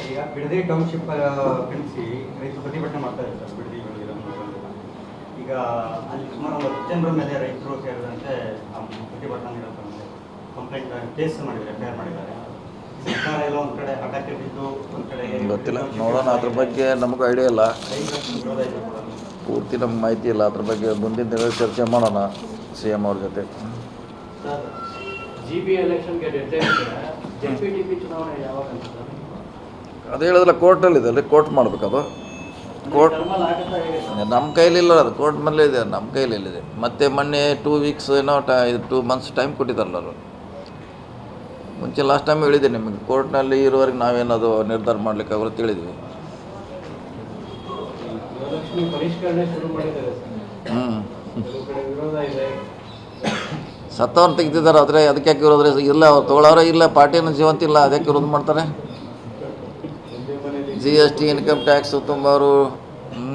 ಈಗ ಬಿಡದಿ ಟೌನ್ಶಿಪ್ ಕಳಿಸಿ ರೈತರು ಪ್ರತಿಭಟನೆ ಮಾಡ್ತಾ ಇದ್ದಾರೆ ಸರ್. ಬಿಡದಿ ಬೆಳಗಿರೋ ಈಗ ಅಲ್ಲಿ ಸುಮಾರು 10 ಜನರ ಮೇಲೆ ರೈತರು ಸೇರಿದಂತೆ ಪ್ರತಿಭಟನಾ ನಿರತರು ಕಂಪ್ಲೇಂಟ್ ಕೇಸ್ ಮಾಡಿದ್ದಾರೆ, ಎಫ್ಐಆರ್ ಮಾಡಿದ್ದಾರೆ. ಸರ್ಕಾರ ಎಲ್ಲ ಒಂದು ಕಡೆ ಹಠಕ್ಕೆ ಬಿದ್ದು ಒಂದು ಕಡೆ ಗೊತ್ತಿಲ್ಲ, ನೋಡೋಣ. ಅದ್ರ ಬಗ್ಗೆ ನಮಗೂ ಐಡಿಯಾ ಇಲ್ಲ, ವಿರೋಧ ಇದೆ ಕೂಡ. ಪೂರ್ತಿ ನಮ್ಗೆ ಮಾಹಿತಿ ಇಲ್ಲ. ಅದ್ರ ಬಗ್ಗೆ ಮುಂದಿನ ದಿನ ಚರ್ಚೆ ಮಾಡೋಣ CM ಅವ್ರ ಜೊತೆ. ಸರ್, GB ಎಲೆಕ್ಷನ್ಗೆ ಡೆಡ್ಲೈನ್ ಇದೆ. JPTP ಚುನಾವಣೆ ಯಾವಾಗ ಅಂತ ಸರ್? ಅದು ಹೇಳಿದ್ರೆ ಕೋರ್ಟಲ್ಲಿದೆ, ಅಲ್ಲಿ ಕೋರ್ಟ್ ಮಾಡಬೇಕದು. ಕೋರ್ಟ್ ನಮ್ಮ ಕೈಲಿಲ್ಲ, ಅದು ಕೋರ್ಟ್ ಮೇಲೆ ಇದೆ, ನಮ್ಮ ಕೈಲಿದೆ. ಮತ್ತು ಮೊನ್ನೆ 2 ವೀಕ್ಸ್ ಏನೋ 2 ಮಂತ್ಸ್ ಟೈಮ್ ಕೊಟ್ಟಿದ್ದಾರಲ್ಲ ಅವರು. ಮುಂಚೆ ಲಾಸ್ಟ್ ಟೈಮ್ ಹೇಳಿದೆ ನಿಮಗೆ, ಕೋರ್ಟ್ನಲ್ಲಿ ಇರುವವರೆಗೆ ನಾವೇನದು ನಿರ್ಧಾರ ಮಾಡಲಿಕ್ಕೆ ಅವರು ತಿಳಿದ್ವಿ. ಪರಿಷ್ಕರಣೆ ಶುರು ಮಾಡಿದ್ದಾರೆ ಸರ್. ಸತ್ತವ್ರು ತೆಗ್ದಿದ್ದಾರೆ, ಆದರೆ ಅದಕ್ಕೆ ಯಾಕೆ ವಿರೋಧ ಇಲ್ಲ? ಅವ್ರು ತೊಗೊಳೋರೇ ಇಲ್ಲ, ಪಾರ್ಟಿಯನ್ನು ಜೀವಂತ ಇಲ್ಲ, ಅದಕ್ಕೆ ವಿರೋಧ ಮಾಡ್ತಾರೆ. GST, income tax ತುಂಬವರು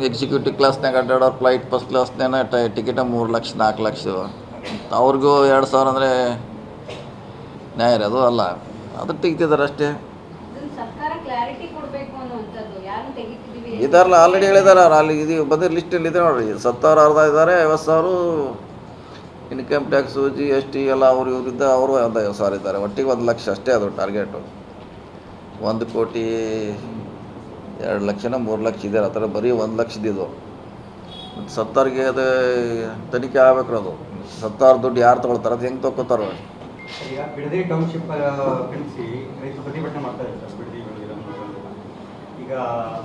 executive ಕ್ಲಾಸ್ನಾಗ ಅಡ್ಡಾಡೋರು, flight first ಕ್ಲಾಸ್ನೇನ ticket 3 lakh 4 lakh. ಅವ್ರಿಗೂ 2,000 ಅಂದರೆ ನ್ಯಾಯ ಅದು ಅಲ್ಲ, ಅದಕ್ಕೆ ತೆಗಿತಿದ್ದಾರೆ ಅಷ್ಟೇ. ಇದಾರಲ್ಲ, ಆಲ್ರೆಡಿ ಹೇಳಿದ್ದಾರೆ ಅವ್ರು. ಅಲ್ಲಿ ಇದು ಬಂದ ಲಿಸ್ಟಲ್ಲಿ ಇದೆ ನೋಡಿರಿ. 70,000 ಅರ್ಧ ಇದ್ದಾರೆ, 50,000 ಇನ್ಕಮ್ ಟ್ಯಾಕ್ಸು GST ಎಲ್ಲ ಅವರು ಇವರಿದ್ದ ಅವರು 50,000 ಇದ್ದಾರೆ. ಒಟ್ಟಿಗೆ 1 ಲಕ್ಷ ಅಷ್ಟೇ ಅದು ಟಾರ್ಗೆಟು. 1,02,00,000 3 ಲಕ್ಷ ಇದೆ, ಆ ಥರ ಬರೀ 1 ಲಕ್ಷದಿದು. ಮತ್ತು 70,000ಗೆ ಅದು ತನಿಖೆ ಆಗ್ಬೇಕು. ಅದು 70,000 ದುಡ್ಡು ಯಾರು ತೊಗೊಳ್ತಾರೆ, ಅದು ಹೆಂಗೆ ತೊಗೊತಾರೋ. ಈಗ ಬಿಡದಿ ಟೌನ್ಶಿಪ್ ಕಳಿಸಿ ರೈತರು ಪ್ರತಿಭಟನೆ ಮಾಡ್ತಾ ಇದ್ದಾರೆ ಸರ್. ಬಿಡದಿ ಬೆಳಗಿರೋ ಈಗ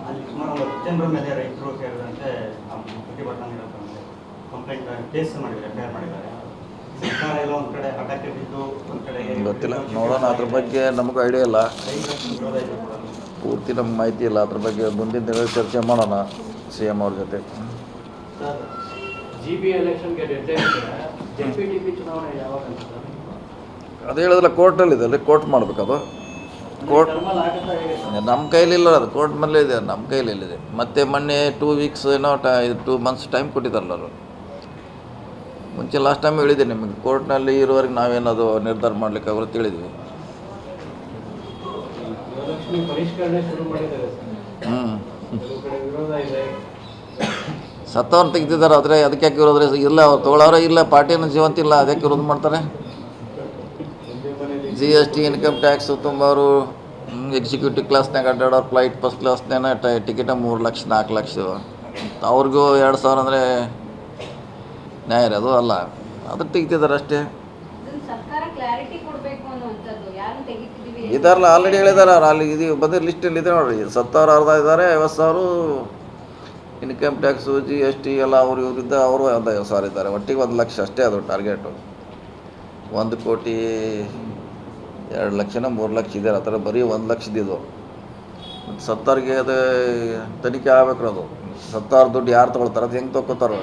ಅಲ್ಲಿ ಸುಮಾರು 10 ಜನರ ಮೇಲೆ ರೈತರು ಸೇರಿದಂತೆ ಪ್ರತಿಭಟನಾ ನಿರತರು ಕಂಪ್ಲೇಂಟ್ ಕೇಸ್ ಮಾಡಿದ್ದಾರೆ, ಎಫ್ಐಆರ್ ಮಾಡಿದ್ದಾರೆ. ಸರ್ಕಾರ ಎಲ್ಲ ಒಂದು ಕಡೆ ಹಠಕ್ಕೆ ಬಿದ್ದು ಒಂದು ಕಡೆ ಗೊತ್ತಿಲ್ಲ, ನೋಡೋಣ. ಅದ್ರ ಬಗ್ಗೆ ನಮಗೂ ಐಡಿಯಾ ಇಲ್ಲ, ವಿರೋಧ ಇದೆ ಕೂಡ. ಪೂರ್ತಿ ನಮ್ಗೆ ಮಾಹಿತಿ ಇಲ್ಲ. ಅದ್ರ ಬಗ್ಗೆ ಮುಂದಿನ ದಿನ ಚರ್ಚೆ ಮಾಡೋಣ CM ಅವ್ರ ಜೊತೆ. ಸರ್, GB ಎಲೆಕ್ಷನ್ಗೆ ಡೆಡ್ಲೈನ್ ಇದೆ. JPTP ಚುನಾವಣೆ ಯಾವಾಗ ಅಂತ ಸರ್? ಅದು ಹೇಳಿದ್ರೆ ಕೋರ್ಟಲ್ಲಿದೆ, ಅಲ್ಲಿ ಕೋರ್ಟ್ ಮಾಡಬೇಕದು. ಕೋರ್ಟ್ ನಮ್ಮ ಕೈಲಿಲ್ಲ, ಅದು ಕೋರ್ಟ್ ಮೇಲೆ ಇದೆ, ನಮ್ಮ ಕೈಲಿದೆ. ಮತ್ತು ಮೊನ್ನೆ 2 ವೀಕ್ಸ್ ಏನೋ 2 ಮಂತ್ಸ್ ಟೈಮ್ ಕೊಟ್ಟಿದ್ದಾರಲ್ಲ ಅವರು. ಮುಂಚೆ ಲಾಸ್ಟ್ ಟೈಮ್ ಹೇಳಿದೆ ನಿಮಗೆ, ಕೋರ್ಟ್ನಲ್ಲಿ ಇರುವವರೆಗೆ ನಾವೇನದು ನಿರ್ಧಾರ ಮಾಡಲಿಕ್ಕೆ ಅವರು ತಿಳಿದ್ವಿ. ಪರಿಷ್ಕರಣೆ ಶುರು ಮಾಡಿದ್ದಾರೆ ಸರ್. ಸತ್ತವ್ರು ತೆಗ್ದಿದ್ದಾರೆ, ಆದರೆ ಅದಕ್ಕೆ ಯಾಕೆ ವಿರೋಧ ಇಲ್ಲ? ಅವ್ರು ತೊಗೊಳೋರೇ ಇಲ್ಲ, ಪಾರ್ಟಿಯನ್ನು ಜೀವಂತ ಇಲ್ಲ, ಅದಕ್ಕೆ ವಿರೋಧ ಮಾಡ್ತಾರೆ. GST, income tax ತುಂಬವರು executive ಕ್ಲಾಸ್ನಾಗ ಅಡ್ಡಾಡೋರು, flight first ಕ್ಲಾಸ್ನೇನ ticket 3 lakh 4 lakh. ಅವ್ರಿಗೂ 2,000 ಅಂದರೆ ನ್ಯಾಯ ಅದು ಅಲ್ಲ, ಅದಕ್ಕೆ ತೆಗಿತಿದ್ದಾರೆ ಅಷ್ಟೇ. ಇದಾರಲ್ಲ, ಆಲ್ರೆಡಿ ಹೇಳಿದ್ದಾರೆ ಅವ್ರು. ಅಲ್ಲಿ ಇದು ಬಂದ ಲಿಸ್ಟಲ್ಲಿ ಇದೆ ನೋಡಿರಿ. 70,000 ಅರ್ಧ ಇದ್ದಾರೆ, 50,000 ಇನ್ಕಮ್ ಟ್ಯಾಕ್ಸು GST ಎಲ್ಲ ಅವರು ಇವರಿದ್ದ ಅವರು 50,000 ಇದ್ದಾರೆ. ಒಟ್ಟಿಗೆ 1 ಲಕ್ಷ ಅಷ್ಟೇ ಅದು ಟಾರ್ಗೆಟು. 1,02,00,000 3 ಲಕ್ಷ ಇದೆ, ಆ ಥರ ಬರೀ 1 ಲಕ್ಷದಿದು. ಮತ್ತು 70,000ಗೆ ಅದು ತನಿಖೆ ಆಗ್ಬೇಕು. ಅದು 70,000 ದುಡ್ಡು ಯಾರು ತೊಗೊಳ್ತಾರೆ, ಅದು ಹೆಂಗೆ ತೊಗೊತಾರೋ.